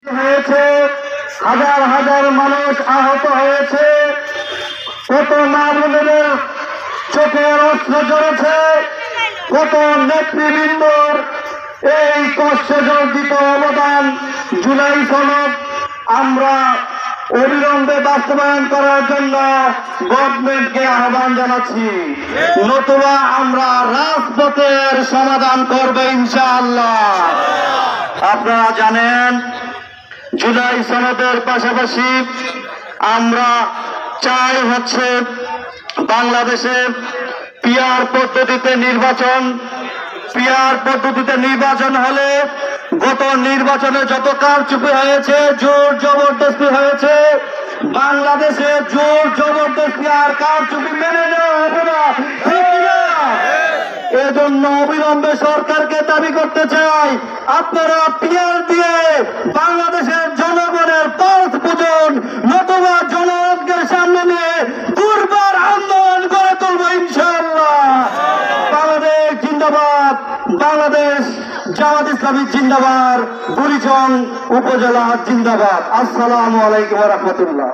হয়েছে, হাজার হাজার মানুষ আহত হয়েছে, কত মা-বোনেদের চোখের অস্ত্র জ্বলেছে, কত নেতৃবৃন্দর এই কষ্টজর্জিত অবদান জুলাই সনদ আমরা অবিলম্বে বাস্তবায়ন করার জন্য গভর্নমেন্টকে আহ্বান জানাচ্ছি, নতুবা আমরা রাজপথের সমাধান করবো ইনশাআল্লাহ। আপনারা জানেন জুলাই সনদের পাশাপাশি আমরা চাই হচ্ছে বাংলাদেশে পিআর পদ্ধতিতে নির্বাচন হলে গত নির্বাচনে যত কারচুপি হয়েছে, জোর জবরদস্তি হয়েছে, বাংলাদেশে জোর জবরদস্তি আর কারচুপি মেনে নেওয়া হবে না। এজন্য অবিলম্বে সরকারকে দাবি করতে চাই, আপনারা পিআর দিয়ে বাংলাদেশের জনগণের পথ পূজন, নতুবা জনগণকে সামনে নিয়ে দুর্বার আন্দোলন গড়ে তুলব ইনশাআল্লাহ। বাংলাদেশ জিন্দাবাদ, বাংলাদেশ জামাত ইসলামী জিন্দাবাদ, বুড়িচং উপজেলা জিন্দাবাদ। আসসালামু আলাইকুম ওয়া রাহমাতুল্লাহ।